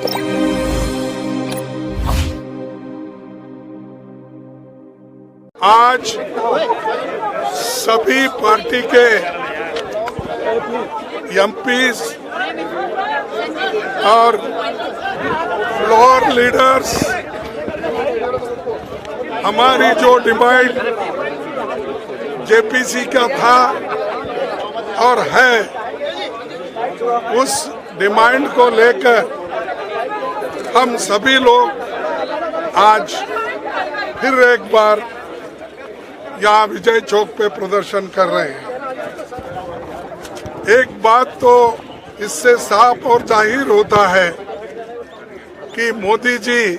आज सभी पार्टी के एमपीज और फ्लोर लीडर्स हमारी जो डिमांड जेपीसी का था और है, उस डिमांड को लेकर हम सभी लोग आज फिर एक बार यहाँ विजय चौक पे प्रदर्शन कर रहे हैं। एक बात तो इससे साफ और जाहिर होता है कि मोदी जी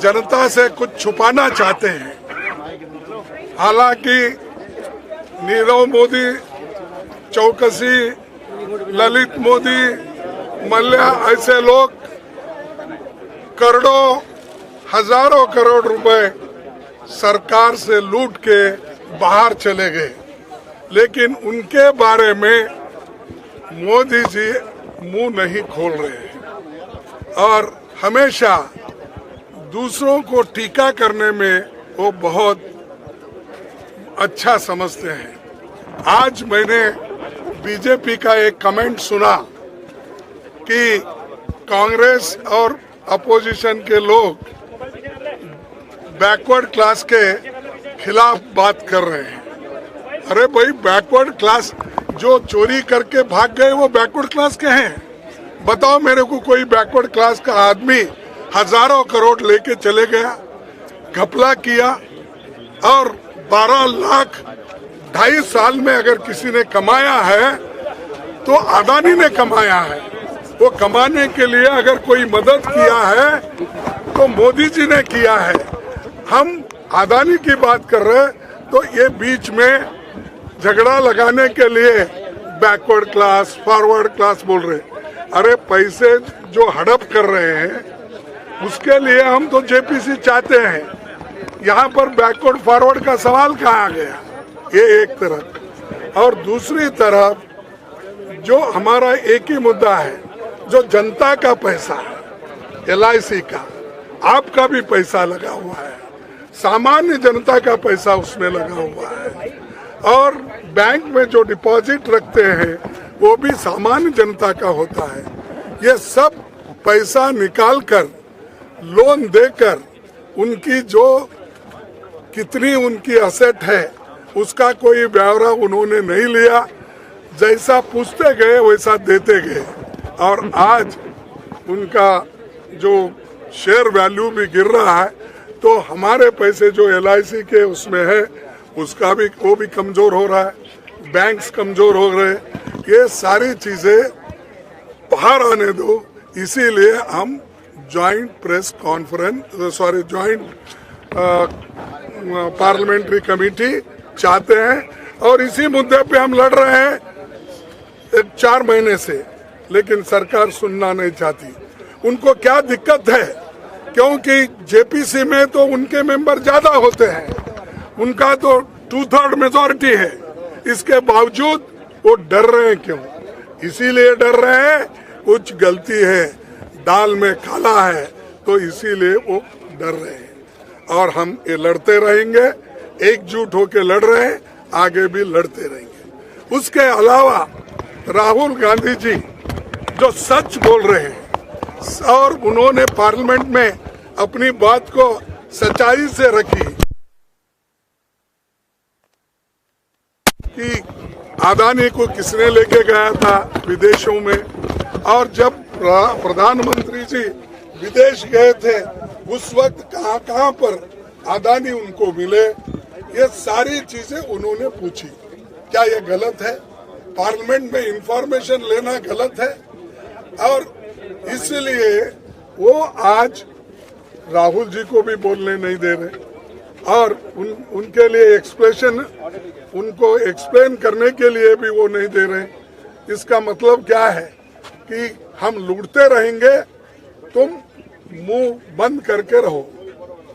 जनता से कुछ छुपाना चाहते हैं। हालांकि नीरव मोदी, चौकसी, ललित मोदी, मल्ल्या ऐसे लोग करोड़ों, हजारों करोड़ रुपए सरकार से लूट के बाहर चले गए, लेकिन उनके बारे में मोदी जी मुंह नहीं खोल रहे हैं और हमेशा दूसरों को टीका करने में वो बहुत अच्छा समझते हैं। आज मैंने बीजेपी का एक कमेंट सुना कि कांग्रेस और अपोजिशन के लोग बैकवर्ड क्लास के खिलाफ बात कर रहे हैं। अरे भाई, बैकवर्ड क्लास जो चोरी करके भाग गए वो बैकवर्ड क्लास के हैं? बताओ मेरे को कोई बैकवर्ड क्लास का आदमी हजारों करोड़ लेके चले गया, घपला किया और 12 लाख 2.5 साल में अगर किसी ने कमाया है तो अदानी ने कमाया है। वो कमाने के लिए अगर कोई मदद किया है तो मोदी जी ने किया है। हम अदानी की बात कर रहे हैं तो ये बीच में झगड़ा लगाने के लिए बैकवर्ड क्लास, फॉरवर्ड क्लास बोल रहे। अरे पैसे जो हड़प कर रहे हैं उसके लिए हम तो जेपीसी चाहते हैं। यहाँ पर बैकवर्ड फॉरवर्ड का सवाल कहाँ आ गया? ये एक तरफ, और दूसरी तरफ जो हमारा एक ही मुद्दा है, जो जनता का पैसा है, LIC का, आपका भी पैसा लगा हुआ है, सामान्य जनता का पैसा उसमें लगा हुआ है, और बैंक में जो डिपॉजिट रखते हैं वो भी सामान्य जनता का होता है। ये सब पैसा निकालकर लोन देकर उनकी जो कितनी उनकी असेट है उसका कोई ब्यौरा उन्होंने नहीं लिया। जैसा पूछते गए वैसा देते गए, और आज उनका जो शेयर वैल्यू भी गिर रहा है, तो हमारे पैसे जो LIC के उसमें है उसका भी वो भी कमजोर हो रहा है, बैंक्स कमजोर हो रहे। ये सारी चीजें बाहर आने दो, इसीलिए हम joint press conference joint parliamentary committee चाहते हैं, और इसी मुद्दे पे हम लड़ रहे हैं 4 महीने से, लेकिन सरकार सुनना नहीं चाहती। उनको क्या दिक्कत है? क्योंकि जेपीसी में तो उनके मेंबर ज्यादा होते हैं, उनका तो 2/3 मेजॉरिटी है। इसके बावजूद वो डर रहे हैं। क्यों? इसीलिए डर रहे हैं कुछ गलती है, दाल में काला है, तो इसीलिए वो डर रहे हैं। और हम ये लड़ते रहेंगे, एकजुट होकर लड़ रहे हैं, आगे भी लड़ते रहेंगे। उसके अलावा राहुल गांधी जी जो सच बोल रहे हैं और उन्होंने पार्लियामेंट में अपनी बात को सच्चाई से रखी कि अदानी को किसने लेके गया था विदेशों में, और जब प्रधानमंत्री जी विदेश गए थे उस वक्त कहाँ कहाँ पर अदानी उनको मिले, ये सारी चीजें उन्होंने पूछी। क्या ये गलत है? पार्लियामेंट में इंफॉर्मेशन लेना गलत है? और इसलिए वो आज राहुल जी को भी बोलने नहीं दे रहे, और उनके लिए उनको एक्सप्लेन करने के लिए भी वो नहीं दे रहे। इसका मतलब क्या है कि हम लूटते रहेंगे, तुम मुंह बंद करके रहो,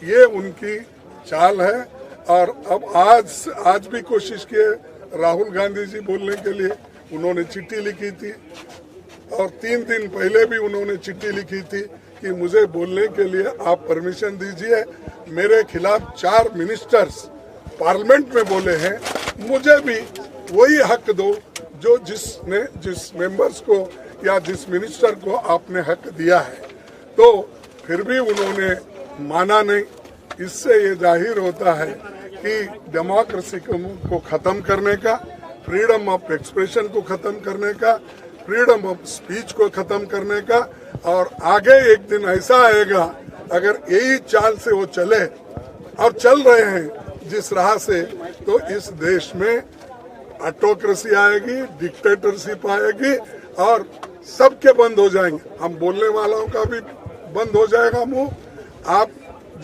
ये उनकी चाल है। और अब आज भी कोशिश किए राहुल गांधी जी बोलने के लिए, उन्होंने चिट्ठी लिखी थी और 3 दिन पहले भी उन्होंने चिट्ठी लिखी थी कि मुझे बोलने के लिए आप परमिशन दीजिए। मेरे खिलाफ 4 मिनिस्टर्स पार्लियामेंट में बोले हैं, मुझे भी वही हक दो जो जिस मेंबर्स को या जिस मिनिस्टर को आपने हक दिया है। तो फिर भी उन्होंने माना नहीं। इससे ये जाहिर होता है कि डेमोक्रेसी को खत्म करने का, फ्रीडम ऑफ एक्सप्रेशन को खत्म करने का, फ्रीडम ऑफ स्पीच को खत्म करने का, और आगे एक दिन ऐसा आएगा अगर यही चाल से वो चले और चल रहे हैं जिस राह से, तो इस देश में ऑटोक्रेसी आएगी, डिक्टेटरशिप आएगी और सबके बंद हो जाएंगे। हम बोलने वालों का भी बंद हो जाएगा मुंह। आप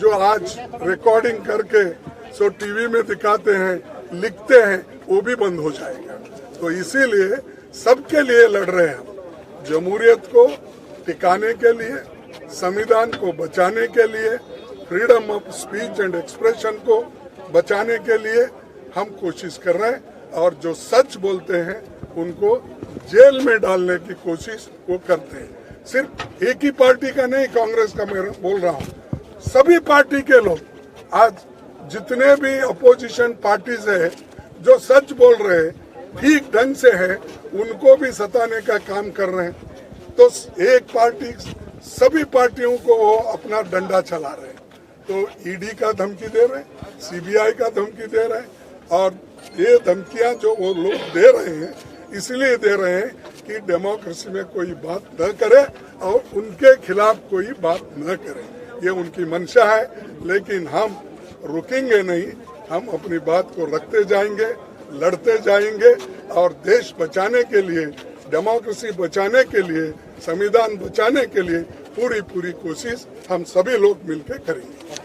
जो आज रिकॉर्डिंग करके सो टीवी में दिखाते हैं, लिखते हैं, वो भी बंद हो जाएगा। तो इसीलिए सबके लिए लड़ रहे हैं हम, जमहूरियत को टिकाने के लिए, संविधान को बचाने के लिए, freedom of speech and expression को बचाने के लिए हम कोशिश कर रहे हैं। और जो सच बोलते हैं उनको जेल में डालने की कोशिश वो करते हैं। सिर्फ एक ही पार्टी का नहीं, कांग्रेस का मैं बोल रहा हूँ, सभी पार्टी के लोग आज जितने भी अपोजिशन पार्टीज है जो सच बोल रहे हैं, ठीक ढंग से है, उनको भी सताने का काम कर रहे हैं। तो एक पार्टी सभी पार्टियों को वो अपना डंडा चला रहे हैं। तो ईडी का धमकी दे रहे हैं, सीबीआई का धमकी दे रहे हैं, और ये धमकियां जो वो लोग दे रहे हैं इसलिए दे रहे हैं कि डेमोक्रेसी में कोई बात न करे और उनके खिलाफ कोई बात न करे। ये उनकी मंशा है, लेकिन हम रुकेंगे नहीं। हम अपनी बात को रखते जाएंगे, लड़ते जाएंगे और देश बचाने के लिए, डेमोक्रेसी बचाने के लिए, संविधान बचाने के लिए पूरी कोशिश हम सभी लोग मिलकर करेंगे।